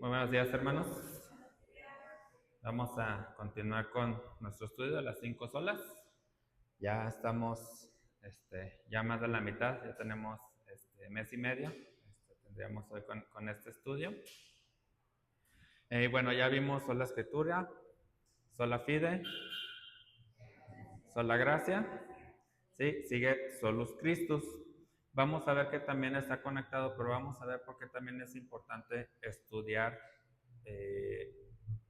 Muy buenos días, hermanos. Vamos a continuar con nuestro estudio de las 5 solas. Ya estamos, ya más de la mitad, ya tenemos mes y medio. Tendríamos hoy con este estudio. Bueno, ya vimos sola escritura, sola fide, sola gracia. Sí, sigue solus Christus. Vamos a ver que también está conectado, pero vamos a ver por qué también es importante estudiar eh,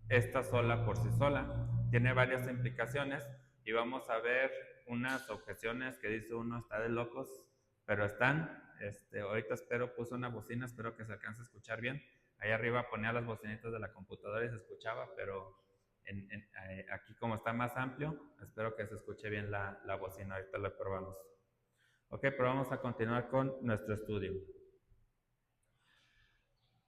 esta sola por sí sola. Tiene varias implicaciones y vamos a ver unas objeciones que dice uno está de locos, pero están. Ahorita puse una bocina, espero que se alcance a escuchar bien. Ahí arriba ponía las bocinitas de la computadora y se escuchaba, pero aquí como está más amplio, espero que se escuche bien la bocina. Ahorita lo probamos. Ok, pero vamos a continuar con nuestro estudio.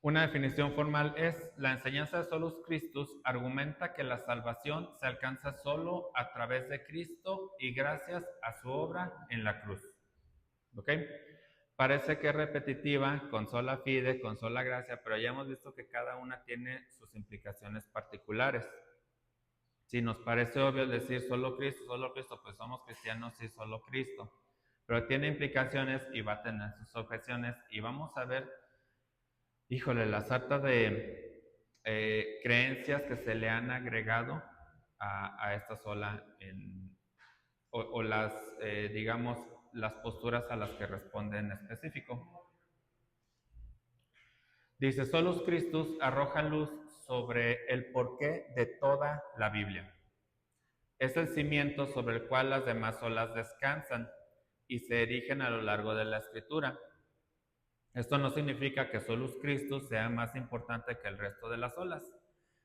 Una definición formal es: la enseñanza de Solus Christus argumenta que la salvación se alcanza solo a través de Cristo y gracias a su obra en la cruz. ¿Ok? Parece que es repetitiva, con sola fide, con sola gracia, pero ya hemos visto que cada una tiene sus implicaciones particulares. Si nos parece obvio decir solo Cristo, pues somos cristianos y solo Cristo. Pero tiene implicaciones y va a tener sus objeciones y vamos a ver, híjole, la sarta de creencias que se le han agregado a esta sola o las, digamos, las posturas a las que responde en específico. Dice: Solus Christus arroja luz sobre el porqué de toda la Biblia. Es el cimiento sobre el cual las demás solas descansan y se erigen a lo largo de la Escritura. Esto no significa que Solus Christus sea más importante que el resto de las olas,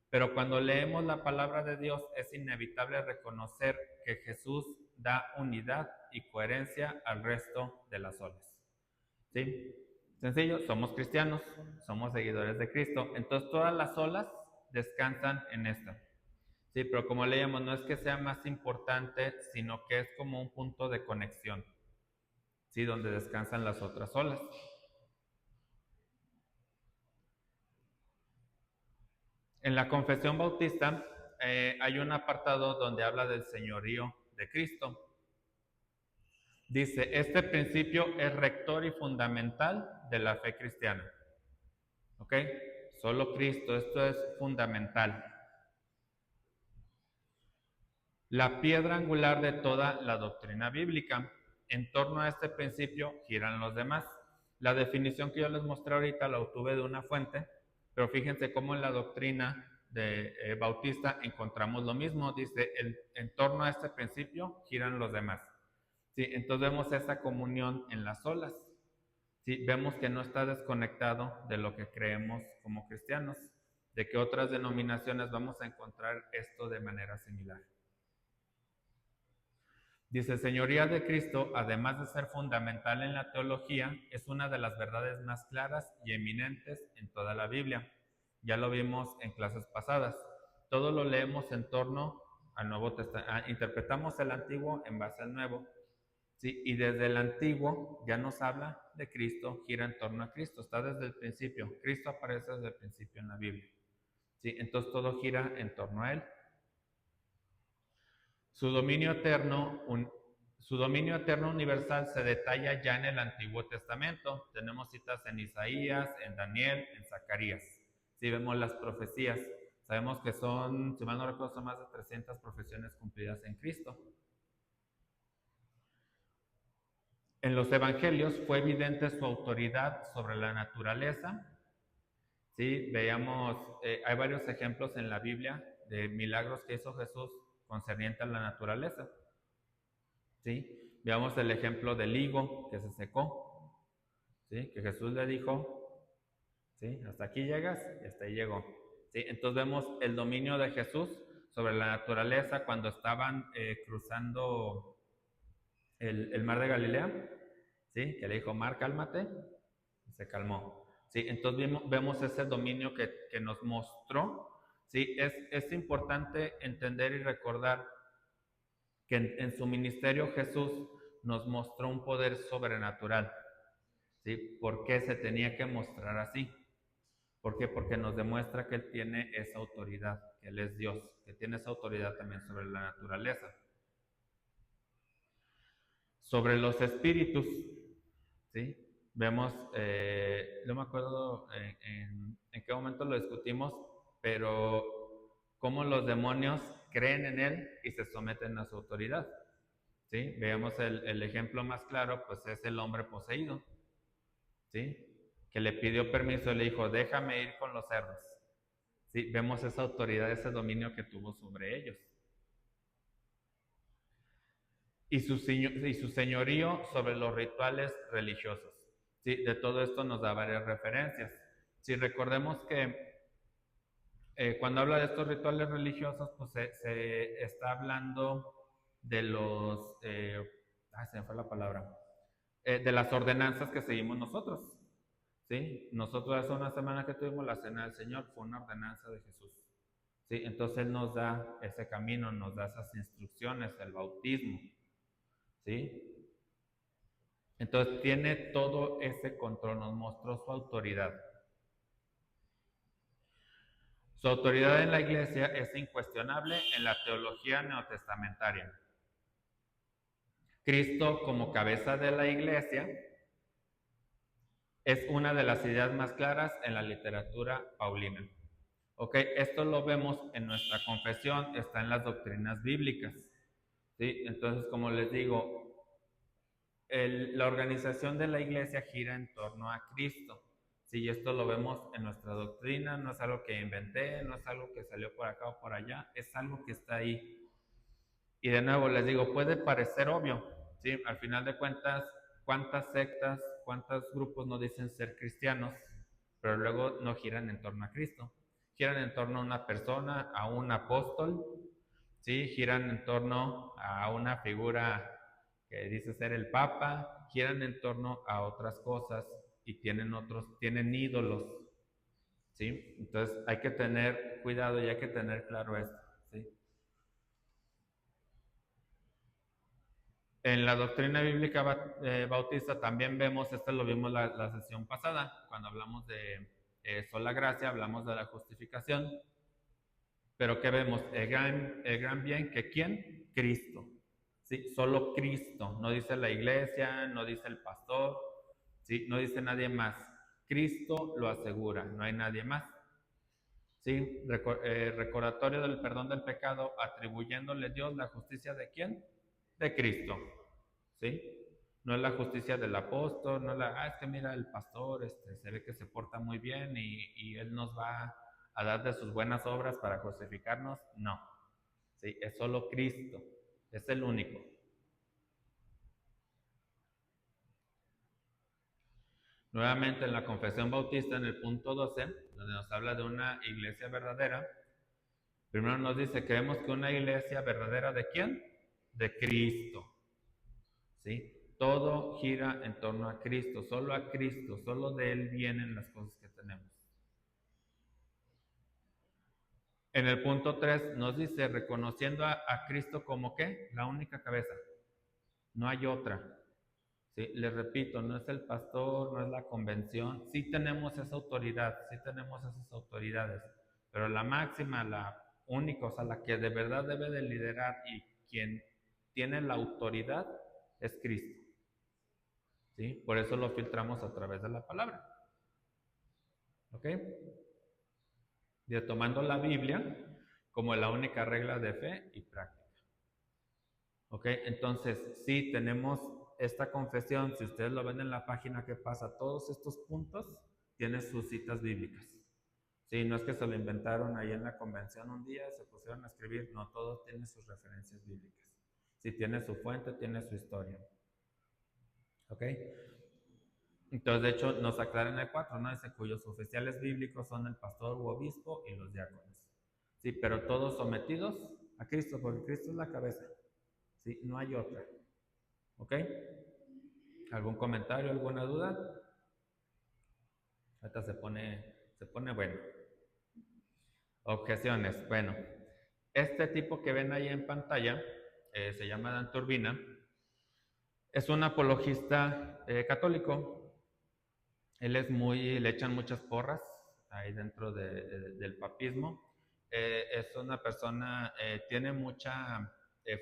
pero cuando leemos la palabra de Dios es inevitable reconocer que Jesús da unidad y coherencia al resto de las olas. ¿Sí? Sencillo, somos cristianos, somos seguidores de Cristo, entonces todas las olas descansan en esto. Sí, pero como leíamos, no es que sea más importante, sino que es como un punto de conexión, ¿sí? Donde descansan las otras olas. En la Confesión Bautista hay un apartado donde habla del señorío de Cristo. Dice: este principio es rector y fundamental de la fe cristiana. ¿Ok? Solo Cristo, esto es fundamental. La piedra angular de toda la doctrina bíblica. En torno a este principio giran los demás. La definición que yo les mostré ahorita la obtuve de una fuente, pero fíjense cómo en la doctrina de Bautista encontramos lo mismo. Dice: en torno a este principio giran los demás. ¿Sí? Entonces vemos esa comunión en las olas. ¿Sí? Vemos que no está desconectado de lo que creemos como cristianos, de que otras denominaciones vamos a encontrar esto de manera similar. Dice: señoría de Cristo, además de ser fundamental en la teología, es una de las verdades más claras y eminentes en toda la Biblia. Ya lo vimos en clases pasadas. Todo lo leemos en torno al Nuevo Testamento, interpretamos el Antiguo en base al Nuevo. ¿Sí? Y desde el Antiguo ya nos habla de Cristo, gira en torno a Cristo, está desde el principio. Cristo aparece desde el principio en la Biblia. ¿Sí? Entonces todo gira en torno a Él. Su dominio eterno universal se detalla ya en el Antiguo Testamento. Tenemos citas en Isaías, en Daniel, en Zacarías. Si vemos las profecías, sabemos que son, si mal no recuerdo, son más de 300 profesiones cumplidas en Cristo. En los evangelios fue evidente su autoridad sobre la naturaleza. Sí, veíamos, hay varios ejemplos en la Biblia de milagros que hizo Jesús concerniente a la naturaleza. ¿Sí? Veamos el ejemplo del higo que se secó, ¿sí? Que Jesús le dijo, ¿sí? Hasta aquí llegas y hasta ahí llegó. ¿Sí? Entonces vemos el dominio de Jesús sobre la naturaleza cuando estaban cruzando el mar de Galilea, ¿sí? Que le dijo: mar, cálmate, y se calmó. ¿Sí? Entonces vemos ese dominio que nos mostró. ¿Sí? Es importante entender y recordar que en su ministerio Jesús nos mostró un poder sobrenatural. ¿Sí? ¿Por qué se tenía que mostrar así? ¿Por qué? Porque nos demuestra que Él tiene esa autoridad, que Él es Dios, que tiene esa autoridad también sobre la naturaleza. Sobre los espíritus, ¿sí? Vemos, no me acuerdo en qué momento lo discutimos, pero cómo los demonios creen en Él y se someten a su autoridad, ¿sí? Veamos el ejemplo más claro, pues es el hombre poseído, ¿sí? Que le pidió permiso y le dijo, déjame ir con los cerdos, ¿sí? Vemos esa autoridad, ese dominio que tuvo sobre ellos. Y su señorío sobre los rituales religiosos. ¿Sí? De todo esto nos da varias referencias. Si recordemos que cuando habla de estos rituales religiosos, pues se está hablando de los, se me fue la palabra, de las ordenanzas que seguimos nosotros. ¿Sí? Nosotros hace una semana que tuvimos la Cena del Señor, fue una ordenanza de Jesús. ¿Sí? Entonces Él nos da ese camino, nos da esas instrucciones, el bautismo. ¿Sí? Entonces tiene todo ese control, nos mostró su autoridad. Su autoridad en la iglesia es incuestionable en la teología neotestamentaria. Cristo como cabeza de la iglesia es una de las ideas más claras en la literatura paulina. Ok, esto lo vemos en nuestra confesión, está en las doctrinas bíblicas. ¿Sí? Entonces, como les digo, la organización de la iglesia gira en torno a Cristo. Sí, esto lo vemos en nuestra doctrina, no es algo que inventé, no es algo que salió por acá o por allá, es algo que está ahí. Y de nuevo les digo, puede parecer obvio, ¿sí? Al final de cuentas, ¿cuántas sectas, cuántos grupos no dicen ser cristianos, pero luego no giran en torno a Cristo? Giran en torno a una persona, a un apóstol, ¿sí? Giran en torno a una figura que dice ser el Papa, giran en torno a otras cosas y tienen ídolos, ¿sí? Entonces hay que tener cuidado y hay que tener claro esto, ¿sí? En la doctrina bíblica bautista también vemos, esto lo vimos la sesión pasada, cuando hablamos de sola gracia, hablamos de la justificación, pero ¿qué vemos? El gran bien, ¿que quién? Cristo. ¿Sí? Solo Cristo, no dice la iglesia, no dice el pastor, ¿sí? No dice nadie más. Cristo lo asegura, no hay nadie más. ¿Sí? Recordatorio del perdón del pecado, atribuyéndole Dios la justicia de quién? De Cristo. ¿Sí? No es la justicia del apóstol, no es es que mira el pastor, se ve que se porta muy bien y él nos va a dar de sus buenas obras para justificarnos. No, ¿sí? Es solo Cristo, es el único. Nuevamente en la confesión bautista, en el punto 12, donde nos habla de una iglesia verdadera, primero nos dice, creemos que una iglesia verdadera ¿de quién? De Cristo. ¿Sí? Todo gira en torno a Cristo, solo de Él vienen las cosas que tenemos. En el punto 3 nos dice, reconociendo a Cristo como ¿qué? La única cabeza, no hay otra. ¿Sí? Les repito, no es el pastor, no es la convención, sí tenemos esa autoridad, sí tenemos esas autoridades, pero la máxima, la única, o sea, la que de verdad debe de liderar y quien tiene la autoridad es Cristo. ¿Sí? Por eso lo filtramos a través de la palabra. ¿Ok? Y tomando la Biblia como la única regla de fe y práctica. ¿Ok? Entonces, sí tenemos esta confesión, si ustedes lo ven en la página que pasa, todos estos puntos tienen sus citas bíblicas. Sí, no es que se lo inventaron ahí en la convención un día, se pusieron a escribir, no, todos tienen sus referencias bíblicas. Sí, tiene su fuente, tiene su historia. ¿Ok? Entonces, de hecho, nos aclara en el 4, ¿no? Dice, cuyos oficiales bíblicos son el pastor u obispo y los diáconos. Sí, pero todos sometidos a Cristo, porque Cristo es la cabeza. Sí, no hay otra. ¿Ok? ¿Algún comentario, alguna duda? Ahorita se pone bueno. Objeciones. Bueno, este tipo que ven ahí en pantalla, se llama Dan Turbina, es un apologista católico. Él le echan muchas porras ahí dentro del papismo. Es una persona, tiene mucha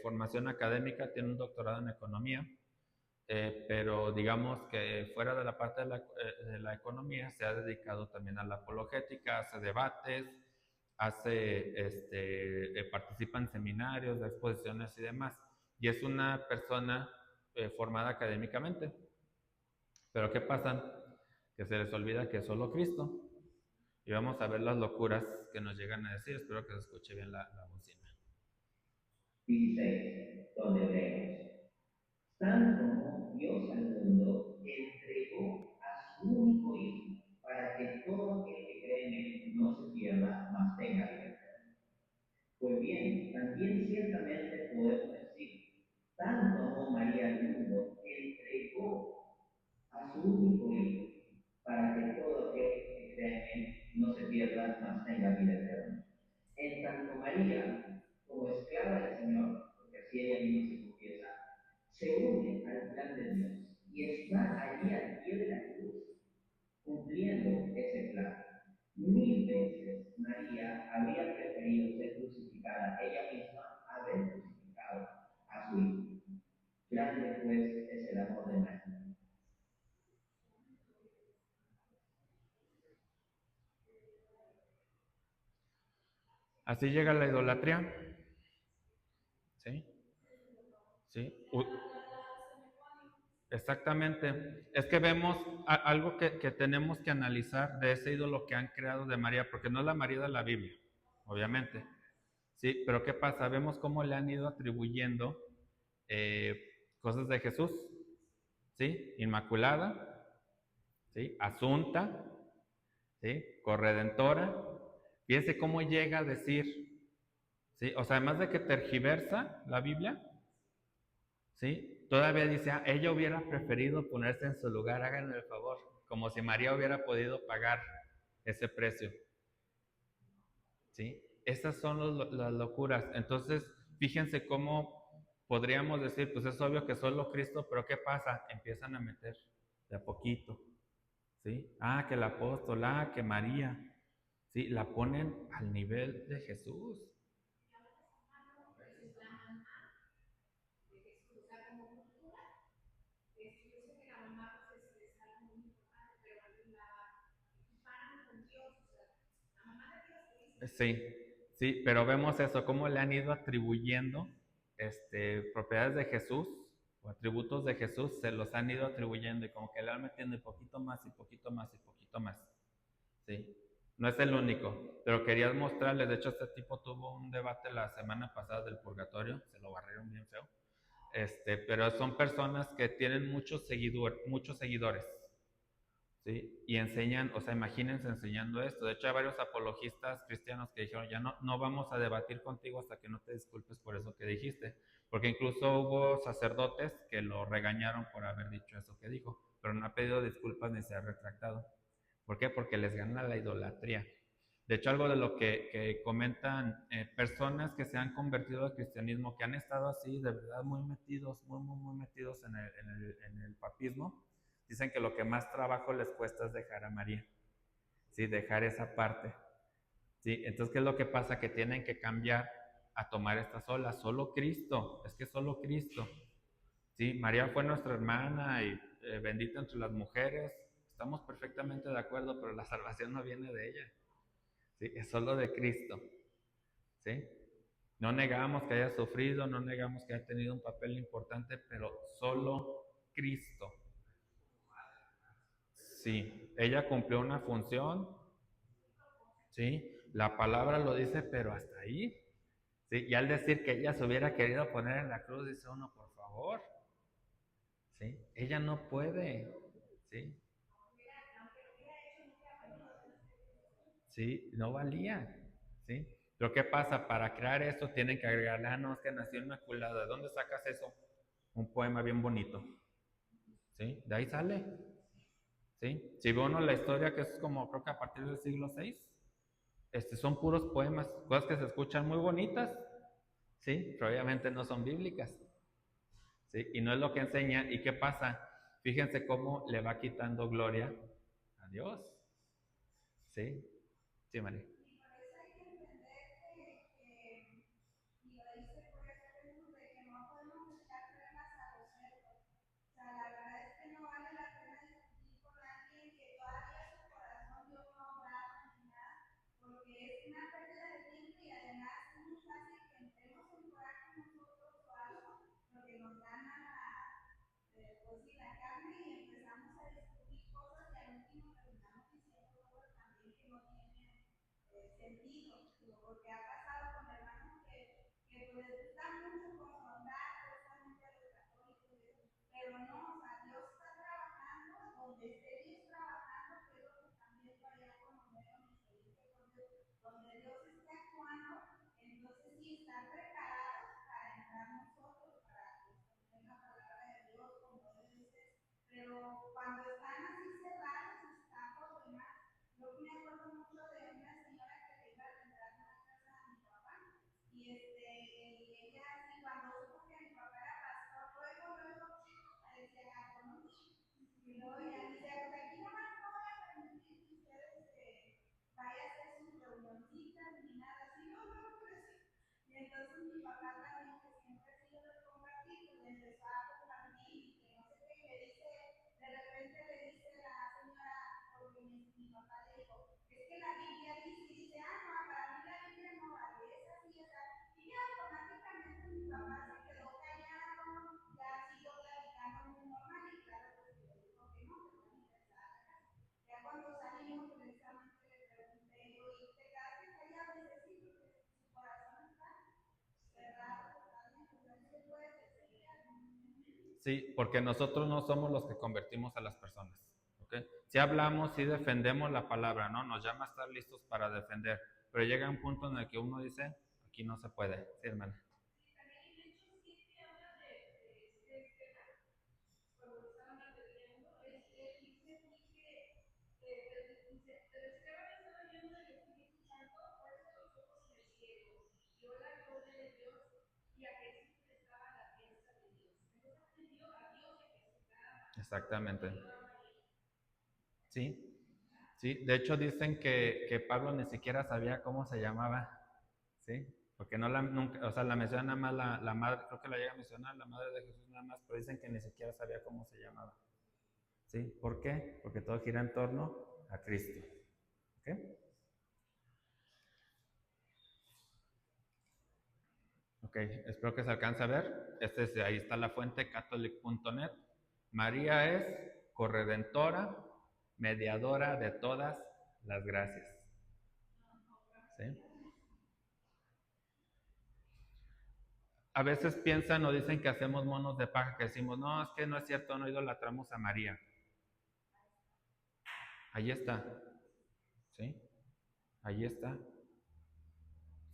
formación académica, tiene un doctorado en economía, pero digamos que fuera de la parte de la economía se ha dedicado también a la apologética, hace debates, participa en seminarios, de exposiciones y demás. Y es una persona formada académicamente. Pero ¿qué pasa? Que se les olvida que es solo Cristo. Y vamos a ver las locuras que nos llegan a decir. Espero que se escuche bien la bocina. 16, donde leemos, tanto como Dios al mundo, entregó a su único Hijo, para que todo aquel que cree en Él no se pierda, mas tenga vida eterna. Pues bien, también ciertamente podemos decir, tanto amó María al mundo, que entregó a su único Hijo, para que todo aquel que cree en Él no se pierda, mas tenga vida eterna. En tanto María, como esclava del Señor, porque así ella misma se confiesa, se une al plan de Dios y está allí al pie de la cruz, cumpliendo ese plan. Mil veces María habría preferido ser crucificada ella misma a haber crucificado a su hijo. Grande pues es el amor de María. Así llega la idolatría. ¿Sí? ¿Sí? Exactamente. Es que vemos algo que tenemos que analizar de ese ídolo que han creado de María, porque no es la María de la Biblia, obviamente. Sí, pero ¿qué pasa? Vemos cómo le han ido atribuyendo cosas de Jesús. ¿Sí? Inmaculada, ¿sí? Asunta, ¿sí? Corredentora. Fíjense cómo llega a decir, ¿sí? O sea, además de que tergiversa la Biblia, ¿sí? Todavía dice, ah, ella hubiera preferido ponerse en su lugar, háganme el favor, como si María hubiera podido pagar ese precio, ¿sí? Esas son las locuras. Entonces, fíjense cómo podríamos decir, pues es obvio que solo Cristo, pero ¿qué pasa? Empiezan a meter de a poquito, ¿sí? Ah, que el apóstol, ah, que María, ¿sí? La ponen al nivel de Jesús. Sí, sí, pero vemos eso, cómo le han ido atribuyendo propiedades de Jesús o atributos de Jesús, se los han ido atribuyendo y como que le van metiendo un poquito más y poquito más y poquito más. Sí, no es el único, pero quería mostrarles, de hecho este tipo tuvo un debate la semana pasada del purgatorio, se lo barrieron bien feo, pero son personas que tienen muchos seguidores, ¿sí? Y enseñan, o sea, imagínense enseñando esto. De hecho, hay varios apologistas cristianos que dijeron, ya no vamos a debatir contigo hasta que no te disculpes por eso que dijiste. Porque incluso hubo sacerdotes que lo regañaron por haber dicho eso que dijo, pero no ha pedido disculpas ni se ha retractado. ¿Por qué? Porque les gana la idolatría. De hecho, algo de lo que comentan personas que se han convertido al cristianismo, que han estado así, de verdad, muy metidos, muy metidos en el papismo, dicen que lo que más trabajo les cuesta es dejar a María, ¿sí? Dejar esa parte, ¿sí? Entonces, ¿qué es lo que pasa? Que tienen que cambiar a tomar esta sola, solo Cristo, es que solo Cristo, ¿sí? María fue nuestra hermana y bendita entre las mujeres, estamos perfectamente de acuerdo, pero la salvación no viene de ella, ¿sí? Es solo de Cristo, ¿sí? No negamos que haya sufrido, no negamos que haya tenido un papel importante, pero solo Cristo. Sí, ella cumplió una función, sí, la palabra lo dice, pero hasta ahí. Sí, y al decir que ella se hubiera querido poner en la cruz, dice uno, por favor, sí, ella no puede, sí, sí, no valía, sí. Pero ¿qué pasa? Para crear eso tienen que agregarle, ah, no, es que nació inmaculada. ¿De dónde sacas eso? Un poema bien bonito, sí, de ahí sale, sí. Si ve uno la historia, que es como creo que a partir del siglo VI, son puros poemas, cosas que se escuchan muy bonitas, ¿sí? Pero obviamente no son bíblicas, ¿sí? Y no es lo que enseña. ¿Y qué pasa? Fíjense cómo le va quitando gloria a Dios, ¿sí? Sí, María. Y por eso hay que entender y lo dice por eso Jesús, de que no podemos echar reglas a los cerdos. O sea, la verdad es que no vale la pena discutir con alguien que todavía su corazón Dios no ha obrado ni nada, porque es una pérdida de tiempo y además es muy fácil que entremos en coraje nosotros o algo, porque nos gana pues, sí, la carne y empezamos a discutir cosas y al último terminamos diciendo cosas también que no tienen sentido, porque ha pasado con hermanos que pues, les gusta mucho confrontar precisamente a los católicos, pero no, o sea, Dios está trabajando donde esté Dios trabajando, que es lo que están viendo allá con los medios misterios, donde Dios esté actuando, entonces sí estar preparados para entrar nosotros, para extender la palabra de Dios como debe ser, pero cuando están así cerrados, está por demás. Yo me acuerdo mucho de una señora que le iba a rentar una casa a mi papá y y ella así cuando supo que mi papá era pastor, luego decía, ¿no? Y luego ella dice, pues aquí nomás no voy a permitir que ustedes vayan a hacer sus reunioncitas ni nada así, no, pues. Y entonces mi papá también, que siempre ha sido de compartir, pues le empezó a compartir y que no sé qué, y le dice, de repente le dice la señora, porque mi papá le dijo, es que la Biblia dice, no, para mí la Biblia no vale, es así, y ya automáticamente mi papá se quedó callado, ya siguió platicando muy normal, y claro, pues le dijo que no, que no me interesaba la casa. Ya cuando salimos, precisamente le pregunté, oye, ¿te quedaste callado? Y dice, sí, porque su corazón está cerrado totalmente, no se puede decir. Sí, porque nosotros no somos los que convertimos a las personas. ¿Okay? Si hablamos, si defendemos la palabra, ¿no? Nos llama a estar listos para defender. Pero llega un punto en el que uno dice, aquí no se puede. Sí, hermana. Exactamente. Sí, sí. De hecho dicen que Pablo ni siquiera sabía cómo se llamaba, ¿sí? Porque no la, nunca, o sea, la menciona nada más la madre, creo que la llega a mencionar, la madre de Jesús nada más, pero dicen que ni siquiera sabía cómo se llamaba. ¿Sí? ¿Por qué? Porque todo gira en torno a Cristo. ¿Ok? Ok, espero que se alcance a ver. Ahí está la fuente, catholic.net. María es corredentora, mediadora de todas las gracias. ¿Sí? A veces piensan o dicen que hacemos monos de paja, que decimos, no, es que no es cierto, no idolatramos a María. Ahí está. ¿Sí? Ahí está.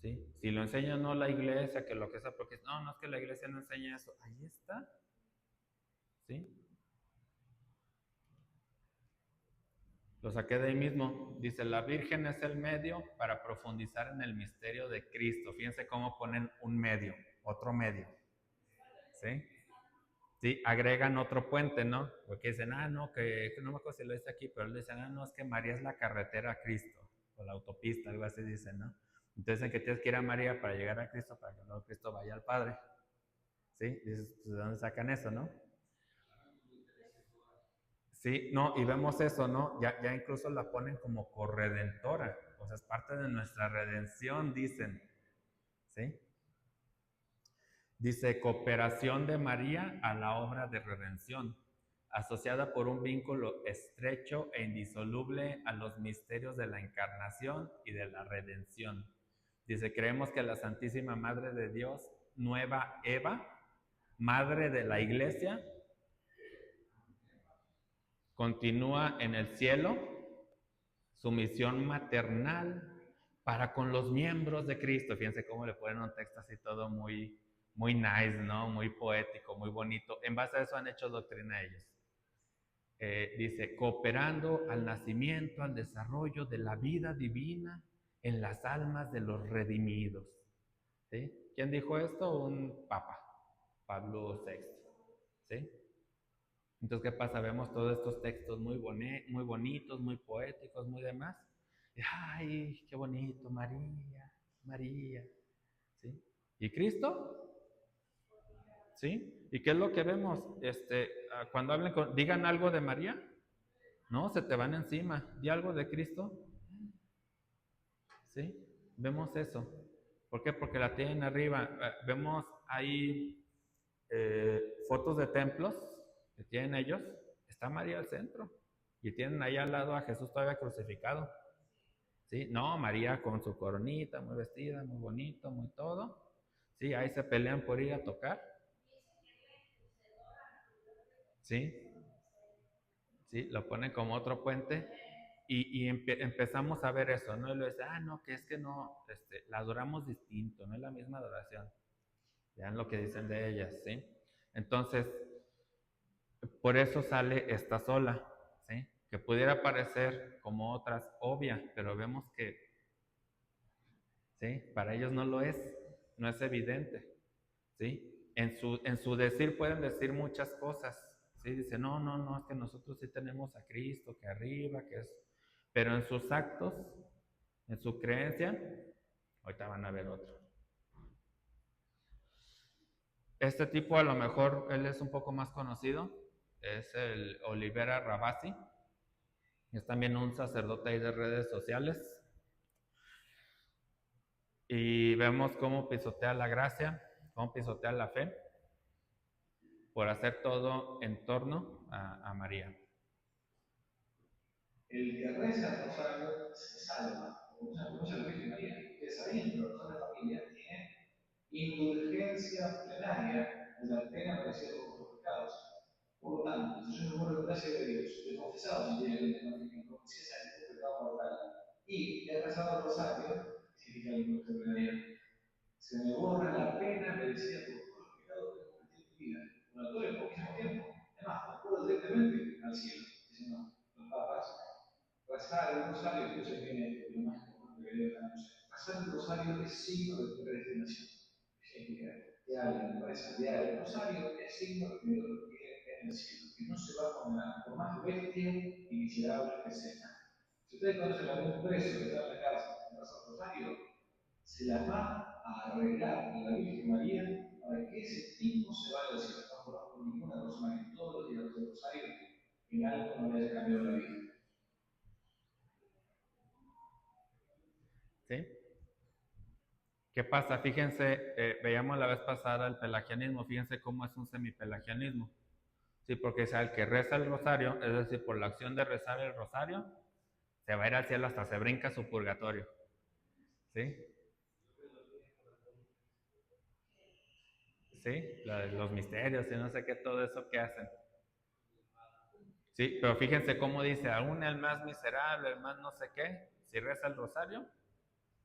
¿Sí? Si lo enseña no la iglesia, que lo que sea, porque no, no es que la iglesia no enseña eso. Ahí está. ¿Sí? Lo saqué de ahí mismo. Dice, la Virgen es el medio para profundizar en el misterio de Cristo. Fíjense cómo ponen un medio, otro medio. ¿Sí? Sí, agregan otro puente, ¿no? Porque dicen, no, que no me acuerdo si lo dice aquí, pero le dicen, no, es que María es la carretera a Cristo, o la autopista, algo así dicen, ¿no? Entonces dicen que tienes que ir a María para llegar a Cristo, para que luego Cristo vaya al Padre. ¿Sí? Dices, pues, ¿de dónde sacan eso, no? Sí, no, y vemos eso, ¿no? Ya incluso la ponen como corredentora, o sea, es parte de nuestra redención, dicen, ¿sí? Dice, cooperación de María a la obra de redención, asociada por un vínculo estrecho e indisoluble a los misterios de la encarnación y de la redención. Dice, creemos que la Santísima Madre de Dios, nueva Eva, Madre de la Iglesia, continúa en el cielo su misión maternal para con los miembros de Cristo. Fíjense cómo le ponen un texto así todo muy nice, ¿no? Muy poético, muy bonito. En base a eso han hecho doctrina ellos. Dice, cooperando al nacimiento, al desarrollo de la vida divina en las almas de los redimidos. ¿Sí? ¿Quién dijo esto? Un papa, Pablo VI. ¿Sí? Entonces, ¿qué pasa? Vemos todos estos textos muy bonitos, muy poéticos, muy demás, Y, ay, qué bonito, María, María, ¿sí? ¿Y Cristo? ¿Sí? ¿Y qué es lo que vemos? Cuando hablen digan algo de María, no, se te van encima. Di algo de Cristo, ¿sí? Vemos eso. ¿Por qué? Porque la tienen arriba. Vemos ahí fotos de templos que tienen ellos. Está María al centro. Y tienen ahí al lado a Jesús todavía crucificado. ¿Sí? No, María con su coronita, muy vestida, muy bonito, muy todo. Sí, ahí se pelean por ir a tocar. Sí, sí, lo ponen como otro puente. Y empezamos a ver eso, ¿no? Y lo dice, no, que es que no, la adoramos distinto, no es la misma adoración. Vean lo que dicen de ellas, ¿sí? Entonces, por eso sale esta sola, ¿sí? Que pudiera parecer como otras obvia, pero vemos que, ¿sí? Para ellos no lo es, no es evidente, ¿sí? En su decir pueden decir muchas cosas, ¿sí? Dice, no, no, no, es que nosotros sí tenemos a Cristo, que arriba, que es... Pero en sus actos, en su creencia, ahorita van a ver otro. Este tipo a lo mejor él es un poco más conocido, es el Olivera Rabasi, es también un sacerdote ahí de redes sociales y vemos cómo pisotea la gracia, cómo pisotea la fe por hacer todo en torno a María. El que reza el rosario se salva, como se conoce a la Virgen María. Ustedes sabían que el rosario de familia tiene indulgencia plenaria de la pena merecida por nuestros pecados. Por lo tanto, si yo me muero en gracia de Dios, he confesado sinceramente mi conciencia de este pecado mortal y he rezado el rosario, significa la indulgencia plenaria, se me borra la pena merecida por todos los pecados que he cometido en mi vida, durante todo el poquísimo tiempo. Además, me puedo directamente al cielo, diciendo los papas, rezar el rosario, que eso viene lo más importante que debe anunciar. Rezar el rosario es signo de predestinación. Significa que alguien reza diario el rosario es signo de que Dios lo quiere en el cielo, que no se va a condenar, por más bestia y miserable que sea. Si ustedes conocen a algún preso que está en la cárcel y reza el rosario, se las va a arreglar la Virgen María para que ese tipo se vaya al cielo. No conozco ninguna persona que todos los días reza el rosario en algo no le haya cambiado la vida. ¿Sí? ¿Qué pasa? Fíjense, veíamos la vez pasada el pelagianismo, fíjense cómo es un semipelagianismo. Sí, porque sea el que reza el rosario, es decir, por la acción de rezar el rosario, se va a ir al cielo hasta se brinca su purgatorio. ¿Sí? ¿Sí? Los misterios y no sé qué, todo eso que hacen. Sí, pero fíjense cómo dice, aún el más miserable, el más no sé qué, si reza el rosario,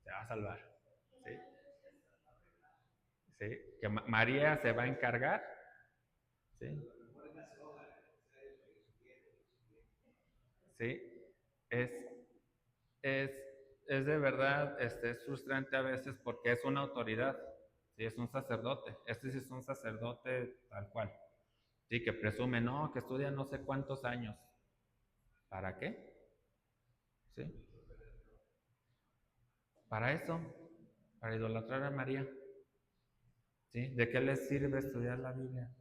se va a salvar. ¿Sí? ¿Sí? Que María se va a encargar. ¿Sí? ¿Sí? Es, es, es de verdad, es frustrante a veces porque es una autoridad, ¿sí? Es un sacerdote. Este sí es un sacerdote tal cual. Sí, que presume, no, que estudia no sé cuántos años. ¿Para qué? ¿Sí? Para eso, para idolatrar a María. ¿Sí? ¿De qué les sirve estudiar la Biblia?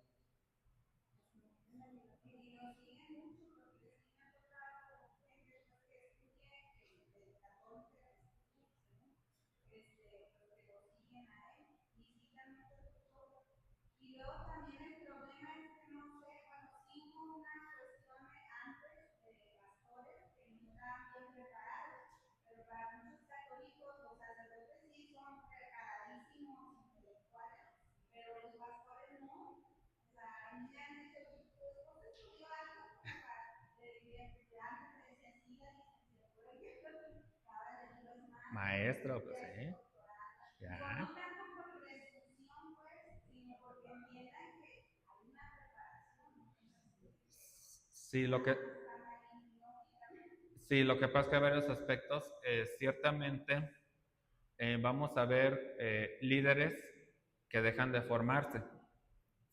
Y luego también el problema es que no sé, bueno, sí hubo una cuestión antes de pastores que no estaban bien preparados, pero para muchos católicos los sacerdotes sí son preparadísimos, intelectuales, pero los pastores no. O sea, a mí me han dicho, tu esposo estudió algo como para, antes me decían, sí, la licenciatura, y ahora le digo es más, Maestro, pues sí. digo, Ya. no tanto por presunción, pues, sino porque entiendan que hay una preparación. Sí, sí, lo que pasa es que hay varios aspectos. Ciertamente vamos a ver líderes que dejan de formarse.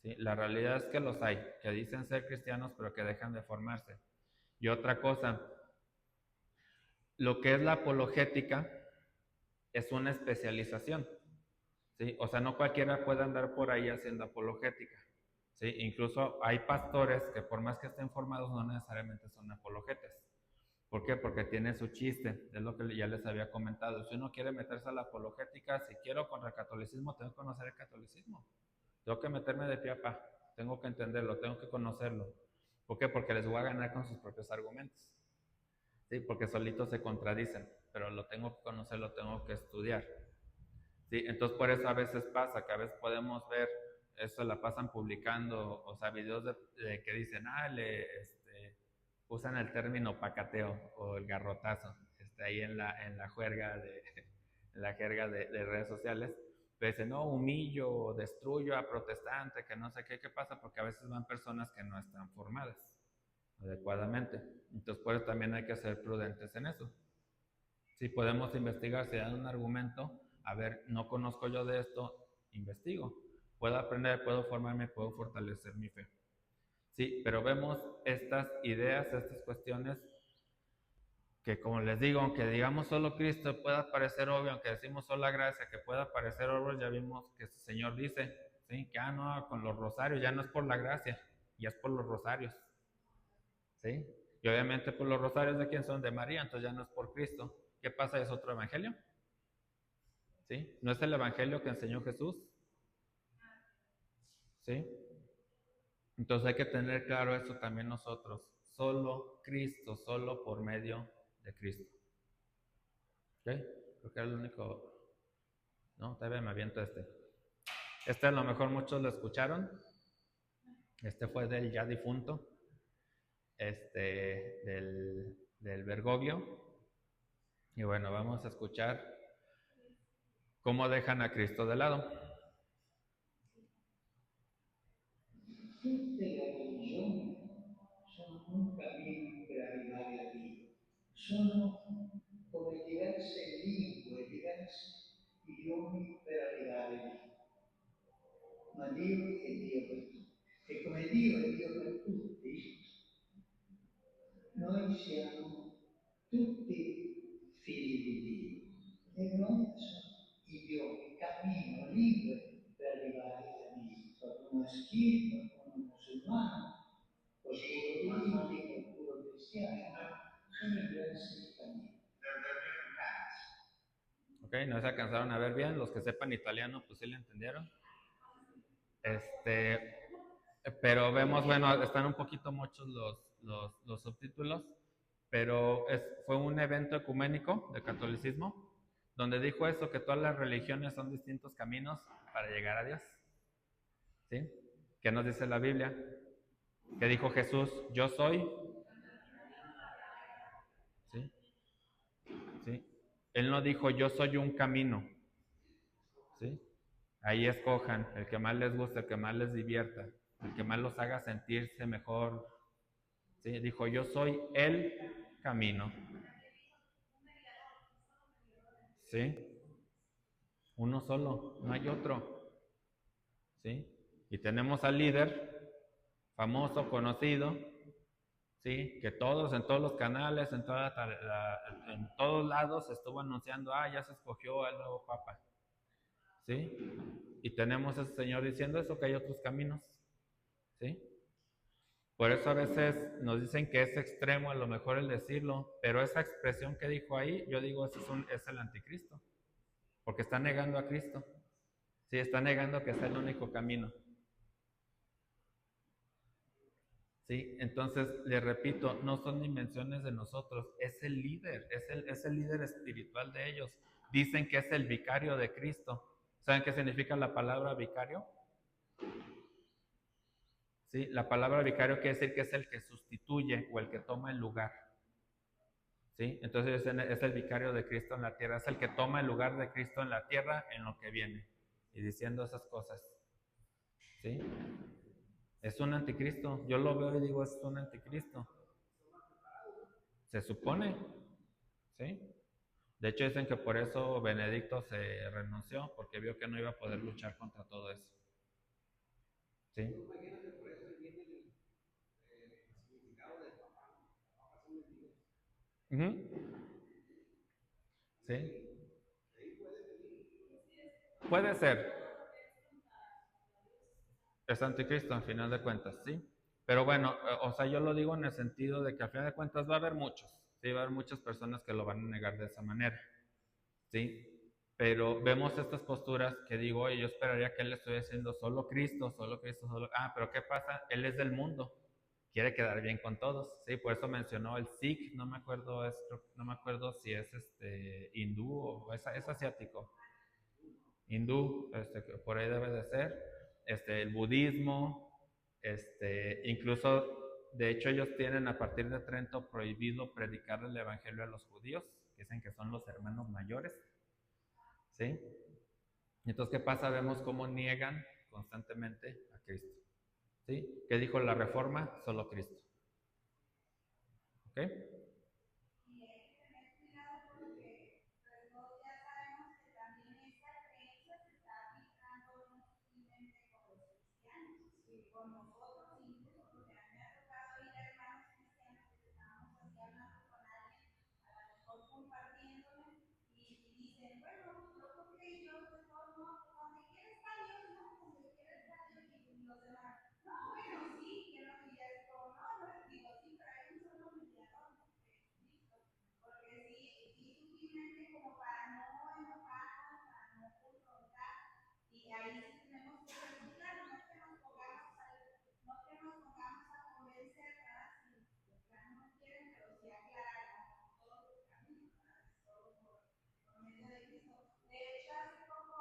¿Sí? La realidad es que los hay, que dicen ser cristianos pero que dejan de formarse. Y otra cosa, Lo que es la apologética es una especialización, ¿sí? O sea, no cualquiera puede andar por ahí haciendo apologética, ¿sí? Incluso hay pastores que por más que estén formados no necesariamente son apologetas. ¿Por qué? Porque tiene su chiste, es lo que ya les había comentado. Si uno quiere meterse a la apologética, si quiero contra el catolicismo, tengo que conocer el catolicismo. Tengo que meterme de pie a pa, tengo que entenderlo, tengo que conocerlo. ¿Por qué? Porque les voy a ganar con sus propios argumentos. ¿Sí? Porque solitos se contradicen, pero lo tengo que conocer, lo tengo que estudiar. ¿Sí? Entonces por eso a veces pasa, que a veces podemos ver, eso la pasan publicando, o sea, videos de que dicen, usan el término pacateo o el garrotazo, ahí en la juerga en la jerga de redes sociales, pero dicen, no, humillo, destruyo a protestante, que no sé qué pasa, porque a veces van personas que no están formadas adecuadamente. Entonces, por eso también hay que ser prudentes en eso. Si podemos investigar, si dan un argumento, a ver, no conozco yo de esto, investigo. Puedo aprender, puedo formarme, puedo fortalecer mi fe. Sí, pero vemos estas ideas, estas cuestiones que, como les digo, aunque digamos solo Cristo pueda parecer obvio, aunque decimos sola gracia, que pueda parecer obvio, ya vimos que el Señor dice, ¿sí? Que no, con los rosarios ya no es por la gracia, ya es por los rosarios, ¿sí? Y obviamente por los rosarios de quién son, de María, entonces ya no es por Cristo. ¿Qué pasa? ¿Es otro evangelio? ¿Sí? ¿No es el evangelio que enseñó Jesús? ¿Sí? Entonces hay que tener claro eso también nosotros. Solo Cristo, solo por medio de Cristo. ¿Ok? Creo que era el único. No, todavía me aviento este. Este a lo mejor muchos lo escucharon. Este fue del ya difunto, del Bergoglio. Y bueno, vamos a escuchar cómo dejan a Cristo de lado. Tutte le religioni sono un cammino per arrivare a Dio, sono come diverse lingue, diversi idiomi per arrivare lì. Ma Dio è Dio per tutti. E come Dio è Dio per tutti, noi siamo tutti figli di Dio. E noi sono idiomi, cammino, lingue per arrivare a Dio. Qualcuno è schiavo, qualcuno è musulmano, così buddisti, qualcuno cristiano, sono diversi cammini. Ok, no se alcanzaron a ver bien. Los que sepan italiano, pues sí le entendieron. Pero vemos, bueno, están un poquito muchos los subtítulos, pero fue un evento ecuménico del catolicismo donde dijo eso, que todas las religiones son distintos caminos para llegar a Dios. ¿Sí? ¿Qué nos dice la Biblia? ¿Qué dijo Jesús? Yo soy. ¿Sí? ¿Sí? Él no dijo yo soy un camino. ¿Sí? Ahí escojan el que más les guste, el que más les divierta, el que más los haga sentirse mejor. ¿Sí? Dijo yo soy el camino. ¿Sí? Uno solo, no hay otro. ¿Sí? Y tenemos al líder, famoso, conocido, ¿sí? Que todos, en todos los canales, en todos lados se estuvo anunciando, ya se escogió al nuevo papa. ¿Sí? Y tenemos a ese señor diciendo eso, que hay otros caminos. ¿Sí? Por eso a veces nos dicen que es extremo a lo mejor el decirlo, pero esa expresión que dijo ahí, yo digo, es el anticristo, porque está negando a Cristo. Sí, está negando que es el único camino. Sí, entonces le repito, no son invenciones de nosotros, es el líder, es el líder espiritual de ellos. Dicen que es el vicario de Cristo. ¿Saben qué significa la palabra vicario? Sí, la palabra vicario quiere decir que es el que sustituye o el que toma el lugar. ¿Sí? Entonces es el vicario de Cristo en la tierra, es el que toma el lugar de Cristo en la tierra en lo que viene. Y diciendo esas cosas. ¿Sí? Es un anticristo. Yo lo veo y digo, es un anticristo. Se supone. ¿Sí? De hecho dicen que por eso Benedicto se renunció, porque vio que no iba a poder luchar contra todo eso. ¿Sí? Uh -huh. ¿Sí? Puede ser. Es anticristo, al final de cuentas, ¿sí? Pero bueno, o sea, yo lo digo en el sentido de que al final de cuentas va a haber muchos, ¿sí? Va a haber muchas personas que lo van a negar de esa manera, ¿sí? Pero vemos estas posturas que digo, oye, yo esperaría que él estuviera diciendo solo Cristo, solo Cristo, solo... Ah, pero ¿qué pasa? Él es del mundo, quiere quedar bien con todos, ¿sí? Por eso mencionó el Sikh, no me acuerdo, no me acuerdo si es hindú o es asiático, hindú, que por ahí debe de ser, el budismo, incluso, de hecho ellos tienen a partir de Trento prohibido predicar el evangelio a los judíos, que dicen que son los hermanos mayores, ¿sí? Entonces, ¿qué pasa? Vemos cómo niegan constantemente a Cristo, ¿sí? ¿Qué dijo la Reforma? Solo Cristo, ¿ok? Y hay que tener cuidado porque pues, todos ya sabemos que también esta creencia se está aplicando no solamente con los cristianos, con nosotros incluso, porque a mí me ha tocado ir a hermanos cristianos que estábamos así hablando con alguien, a lo mejor compartiéndole, y dicen, bueno, yo creo que Dios de todos modos, donde quiera está Dios, ¿no? Donde quiera está Dios, y los demás, no, bueno, sí, que no, y esto, no, no, digo, sí, pero hay un solo mediador, ¿no? Porque sí, sutilmente como para no enojarnos, para no confrontar, y ahí sí tenemos que ser muy claros, no es que nos pongamos a convencer, ¿verdad? Si de plano no quieren, pero sí aclarar, ¿no? Todos los caminos, ¿verdad? Solo por medio de Cristo. De hecho, hace poco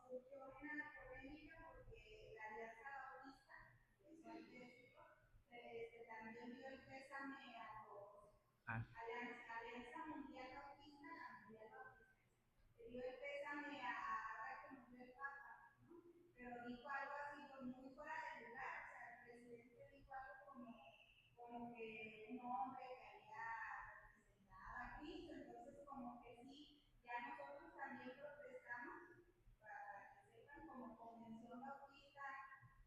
surgió una polémica porque la Alianza Bautista, eso hay que decirlo, también dio el pésame a los Alianza Mundial Bautista, la Mundial Bautista, le dio el pésame a ahora que murió el Papa, ¿no? Pero dijo algo así pues, muy fuera de lugar, o sea, el presidente dijo algo como que un hombre que había representado a Cristo, entonces como que sí, ya nosotros también protestamos, para que sepan, como Convención Bautista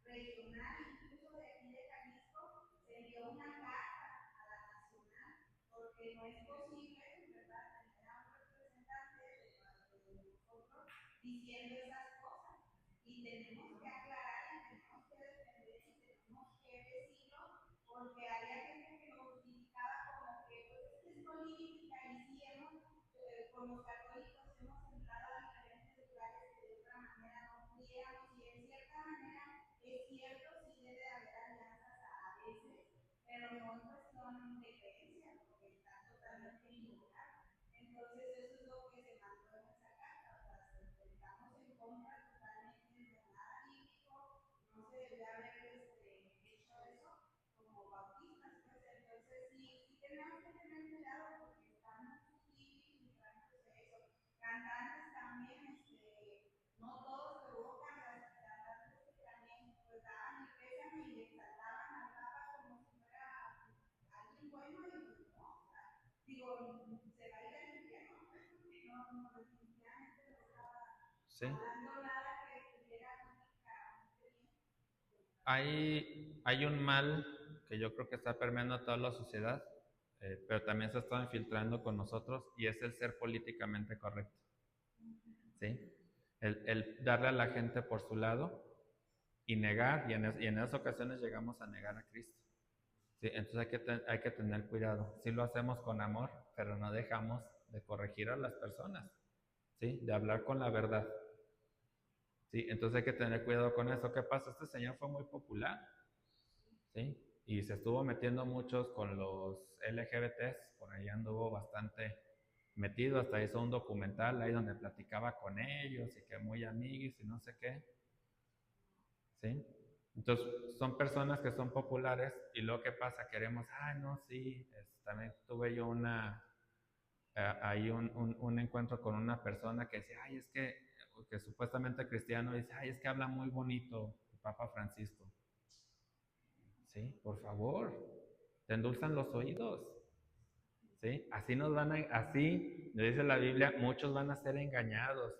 Regional, incluso de aquí de Jalisco, se envió una carta a la nacional porque no es posible, ¿verdad?, tener a un representante de nosotros diciendo esas cosas. Y tenemos que aclarar y tenemos que defender y tenemos que decirlo, porque había gente que lo justificaba como que pues es que es política y sí hemos, con los católicos hemos entrado a diferentes lugares que de otra manera no pudiéramos, y en cierta manera es cierto, sí debe haber alianzas a veces, pero no en cuestión de creencia, porque está totalmente equivocado. Entonces eso es lo que se mandó en esa carta, o sea, estamos en contra totalmente de nada bíblico, no se debe haber hecho eso como bautistas, pues entonces sí tenemos que tener cuidado porque está muy sutil filtrándose eso. Cantantes también, no todos provocan, las cantantes que también pues daban el pésame y exaltaban al Papa como si fuera alguien bueno y pues no, o sea, digo, se va a ir al infierno, pues, porque no definitivamente no estaba Sí. hablando nada que estuviera únicamente bien. Hay un mal que yo creo que está permeando a toda la sociedad, pero también se está infiltrando con nosotros, y es el ser políticamente correcto, ¿sí? El darle a la gente por su lado y negar, y en esas ocasiones llegamos a negar a Cristo. ¿Sí? Entonces hay que tener cuidado. Sí lo hacemos con amor, pero no dejamos de corregir a las personas, ¿sí? De hablar con la verdad. ¿Sí? Entonces hay que tener cuidado con eso. ¿Qué pasa? Este señor fue muy popular, ¿sí? Y se estuvo metiendo muchos con los LGBTs, por ahí anduvo bastante metido, hasta hizo un documental ahí donde platicaba con ellos y que muy amiguis y no sé qué, ¿sí? Entonces son personas que son populares y luego ¿qué pasa? Queremos, no, sí, también tuve yo ahí un encuentro con una persona que decía, es que supuestamente cristiano, dice, es que habla muy bonito el Papa Francisco. Sí, por favor, te endulzan los oídos. ¿Sí? Así así nos dice la Biblia, muchos van a ser engañados.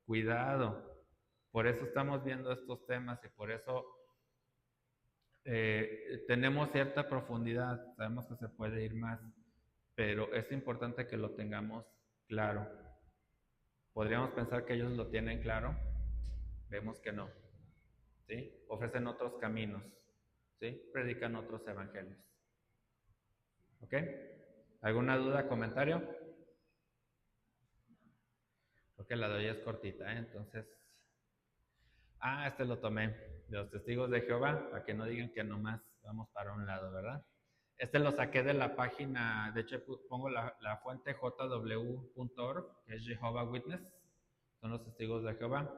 Cuidado. Por eso estamos viendo estos temas y por eso tenemos cierta profundidad. Sabemos que se puede ir más, pero es importante que lo tengamos claro. Podríamos pensar que ellos lo tienen claro, vemos que no, ¿sí? Ofrecen otros caminos, ¿sí? Predican otros evangelios. ¿Ok? ¿Alguna duda, comentario? Creo que la de hoy es cortita, ¿eh? Entonces... este lo tomé de los testigos de Jehová, para que no digan que nomás vamos para un lado, ¿verdad? Este lo saqué de la página, de hecho pongo la fuente jw.org, que es Jehovah Witness, son los testigos de Jehová.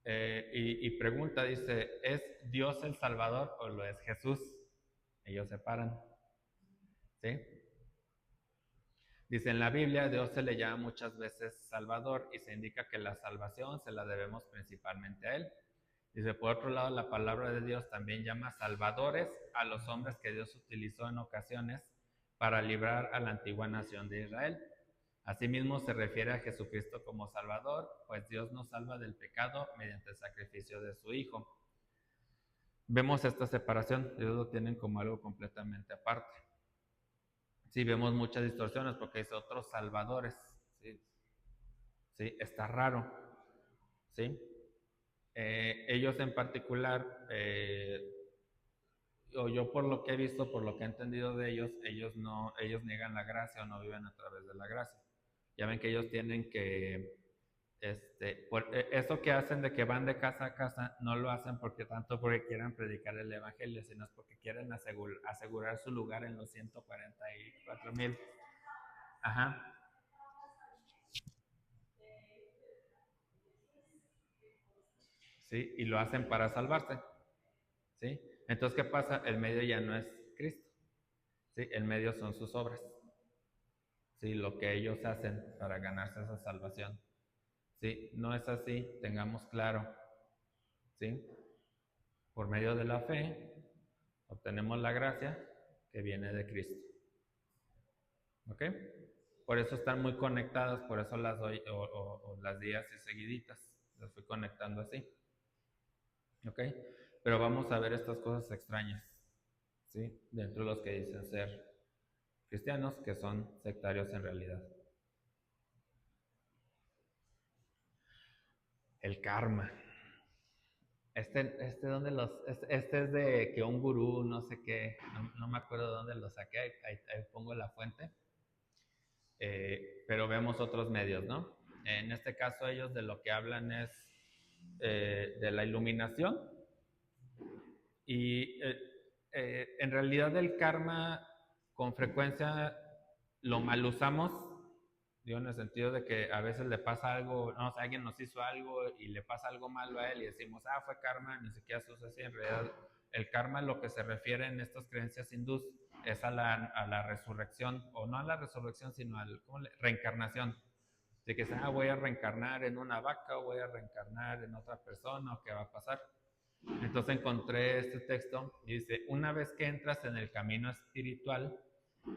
Y pregunta, dice, ¿es Dios el Salvador o lo es Jesús? Ellos separan, ¿sí? Dice, en la Biblia Dios se le llama muchas veces Salvador y se indica que la salvación se la debemos principalmente a Él. Dice, por otro lado, la palabra de Dios también llama salvadores a los hombres que Dios utilizó en ocasiones para librar a la antigua nación de Israel. Asimismo, se refiere a Jesucristo como Salvador, pues Dios nos salva del pecado mediante el sacrificio de su Hijo. Vemos esta separación, Dios lo tienen como algo completamente aparte. Sí, vemos muchas distorsiones porque dice otros salvadores, ¿sí? Sí, está raro, ¿sí? Ellos en particular, o yo por lo que he visto, por lo que he entendido de ellos, ellos niegan la gracia o no viven a través de la gracia. Ya ven que ellos tienen que, eso que hacen de que van de casa a casa, no lo hacen porque quieran predicar el evangelio, sino es porque quieren asegurar su lugar en los 144,000. Ajá. ¿Sí? Y lo hacen para salvarse, ¿sí? Entonces, ¿qué pasa? El medio ya no es Cristo, ¿sí? El medio son sus obras, ¿sí? Lo que ellos hacen para ganarse esa salvación, ¿sí? No es así, tengamos claro, ¿sí? Por medio de la fe obtenemos la gracia que viene de Cristo, ¿ok? Por eso están muy conectadas, por eso las doy o las di así seguiditas, las fui conectando así, ¿ok? Pero vamos a ver estas cosas extrañas, ¿sí? Dentro de los que dicen ser cristianos, que son sectarios en realidad. El karma. Este es de que un gurú, no sé qué, no me acuerdo de dónde lo saqué, ahí pongo la fuente, pero vemos otros medios, ¿no? En este caso ellos de lo que hablan es de la iluminación y en realidad el karma con frecuencia lo mal usamos, digo, en el sentido de que a veces le pasa algo, no sé, alguien nos hizo algo y le pasa algo malo a él y decimos, fue karma, ni siquiera se usa así. En realidad, el karma, lo que se refiere en estas creencias hindús, es a la resurrección, o no a la resurrección, sino a la reencarnación. De que voy a reencarnar en una vaca, o voy a reencarnar en otra persona, o qué va a pasar. Entonces encontré este texto y dice, una vez que entras en el camino espiritual,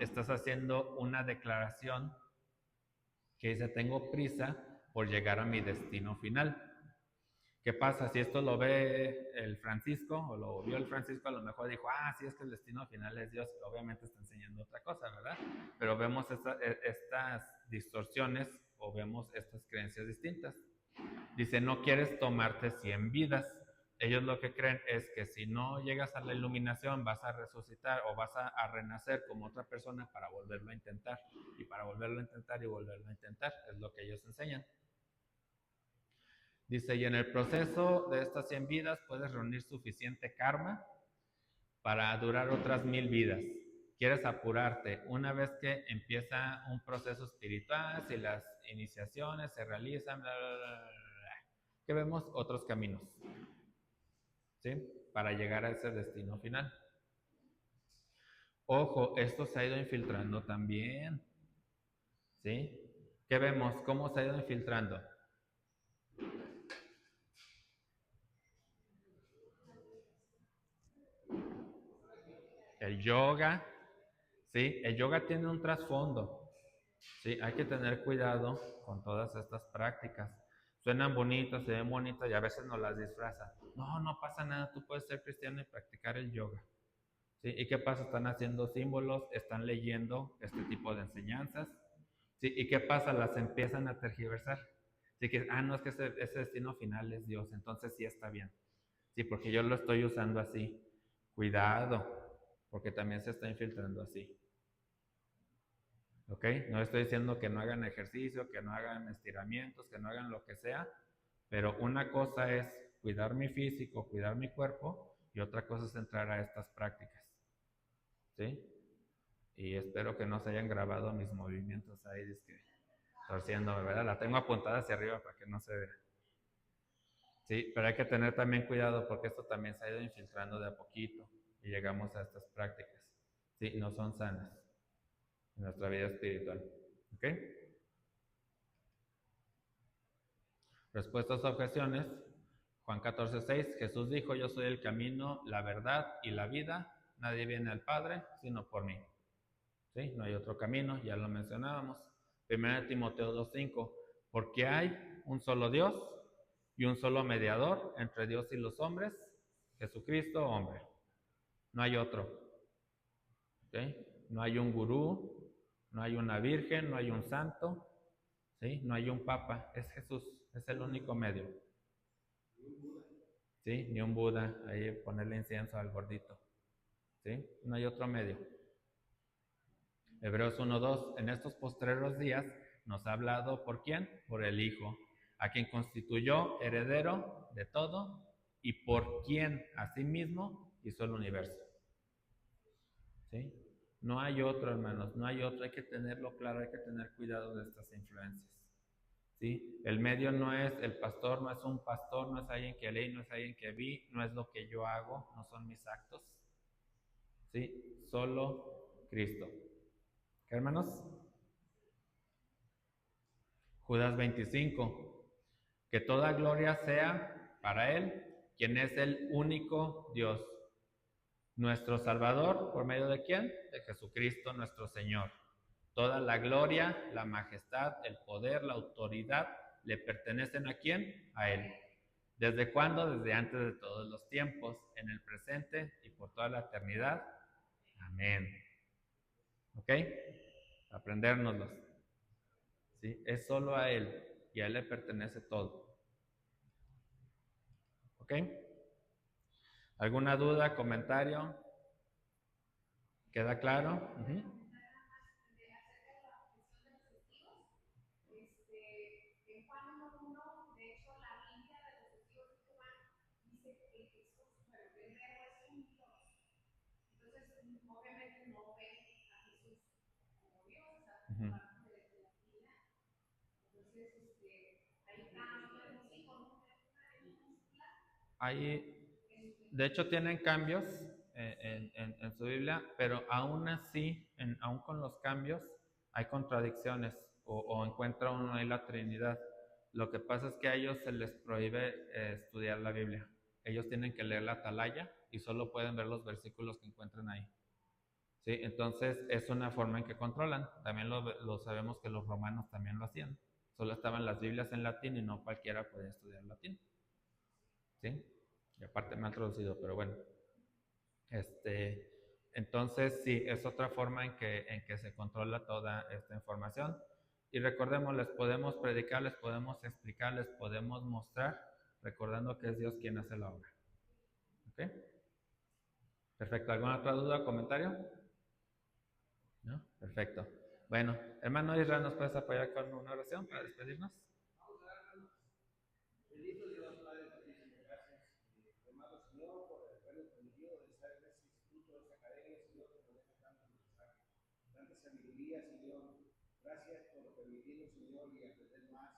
estás haciendo una declaración que dice, tengo prisa por llegar a mi destino final. ¿Qué pasa? Si esto lo ve el Francisco, o lo vio el Francisco, a lo mejor dijo, sí, es que el destino final es Dios. Obviamente está enseñando otra cosa, ¿verdad? Pero vemos estas distorsiones o vemos estas creencias distintas. Dice, no quieres tomarte 100 vidas. Ellos lo que creen es que si no llegas a la iluminación vas a resucitar o vas a renacer como otra persona para volverlo a intentar y para volverlo a intentar y volverlo a intentar. Es lo que ellos enseñan. Dice, y en el proceso de estas 100 vidas puedes reunir suficiente karma para durar otras 1000 vidas. Quieres apurarte. Una vez que empieza un proceso espiritual, si las iniciaciones se realizan, bla, bla, bla, bla, que vemos otros caminos, ¿sí? Para llegar a ese destino final. Ojo, esto se ha ido infiltrando también, ¿sí? ¿Qué vemos? ¿Cómo se ha ido infiltrando? El yoga, ¿sí? El yoga tiene un trasfondo, ¿sí? Hay que tener cuidado con todas estas prácticas. Suenan bonitas, se ven bonitas y a veces nos las disfrazan. No, no pasa nada, tú puedes ser cristiano y practicar el yoga, ¿sí? ¿Y qué pasa? Están haciendo símbolos, están leyendo este tipo de enseñanzas, ¿Sí? ¿Y qué pasa? Las empiezan a tergiversar. Así que, no, es que ese destino final es Dios, entonces sí está bien. Sí, porque yo lo estoy usando así. Cuidado, porque también se está infiltrando así. ¿Ok? No estoy diciendo que no hagan ejercicio, que no hagan estiramientos, que no hagan lo que sea, pero una cosa es cuidar mi físico, cuidar mi cuerpo, y otra cosa es entrar a estas prácticas. ¿Sí? Y espero que no se hayan grabado mis movimientos ahí, torciéndome, ¿verdad? La tengo apuntada hacia arriba para que no se vea. Sí, pero hay que tener también cuidado porque esto también se ha ido infiltrando de a poquito y llegamos a estas prácticas. Sí, no son sanas en nuestra vida espiritual. ¿Ok? Respuestas a objeciones. Juan 14:6, Jesús dijo, yo soy el camino, la verdad y la vida. Nadie viene al Padre sino por mí. ¿Sí? No hay otro camino, ya lo mencionábamos. 1 Timoteo 2:5, porque hay un solo Dios y un solo mediador entre Dios y los hombres, Jesucristo hombre. No hay otro. ¿Sí? No hay un gurú, no hay una virgen, no hay un santo, ¿sí? No hay un papa, es Jesús, es el único medio. ¿Sí? Ni un Buda, ahí ponerle incienso al gordito. ¿Sí? No hay otro medio. Hebreos 1:2, en estos postreros días nos ha hablado ¿por quién? Por el Hijo, a quien constituyó heredero de todo y por quien asimismo hizo el universo. ¿Sí? No hay otro, hermanos, no hay otro, hay que tenerlo claro, hay que tener cuidado de estas influencias. ¿Sí? El medio no es el pastor, no es un pastor, no es alguien que leí, no es alguien que vi, no es lo que yo hago, no son mis actos. ¿Sí? Solo Cristo. ¿Qué, hermanos? Judas 25, que toda gloria sea para Él, quien es el único Dios, nuestro Salvador, ¿por medio de quién? De Jesucristo nuestro Señor. Toda la gloria, la majestad, el poder, la autoridad, ¿le pertenecen a quién? A Él. ¿Desde cuándo? Desde antes de todos los tiempos, en el presente y por toda la eternidad. Amén. ¿Ok? Aprendérnoslos. ¿Sí? Es solo a Él y a Él le pertenece todo. ¿Ok? ¿Alguna duda, comentario? ¿Queda claro? Uh-huh. Ahí, de hecho, tienen cambios en su Biblia, pero aún así, aún con los cambios, hay contradicciones o encuentra uno ahí la Trinidad. Lo que pasa es que a ellos se les prohíbe estudiar la Biblia. Ellos tienen que leer la Atalaya y solo pueden ver los versículos que encuentran ahí. ¿Sí? Entonces, es una forma en que controlan. También lo sabemos que los romanos también lo hacían. Solo estaban las Biblias en latín y no cualquiera podía estudiar latín. ¿Sí? Y aparte me han traducido, pero bueno. Entonces, sí, es otra forma en que se controla toda esta información. Y recordemos, les podemos predicar, les podemos explicar, les podemos mostrar, recordando que es Dios quien hace la obra. ¿Ok? Perfecto. ¿Alguna otra duda o comentario? ¿No? Perfecto. Bueno, hermano Israel, ¿nos puedes apoyar con una oración para despedirnos? Bendito Dios, Padre, muchísimas gracias. Amado Señor, por habernos permitido de estar en este instituto, de esta academia, Señor, que nos deja tanto mensaje, tanta sabiduría, Señor. Gracias por permitirnos, Señor, y aprender más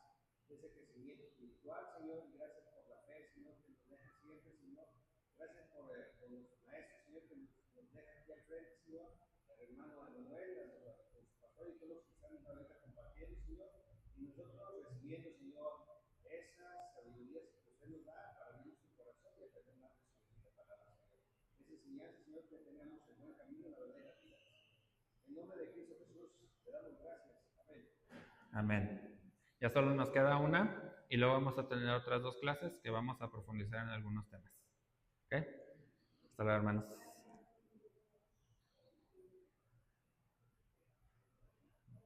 de ese crecimiento espiritual, Señor, y gracias por la fe, Señor, que nos deja siempre, Señor. Gracias por los maestros, Señor, que nos deja aquí al frente, Señor, el hermano Manuel, los pastores y todos los que están ahorita compartiendo, Señor, y nosotros recibiendo, Señor, esa sabiduría que usted nos da para abrir su corazón y aprender más de su bendita palabra, Señor. Esa enseñanza, Señor, que tengamos el buen camino, la verdad y la vida. En nombre de Cristo Jesús, te damos gracias. Amén. Amén. Ya solo nos queda una y luego vamos a tener otras dos clases que vamos a profundizar en algunos temas. ¿Ok? Hasta luego, hermanos.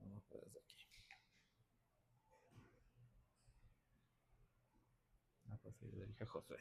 Vamos desde aquí. pues sí, le dije a Josué.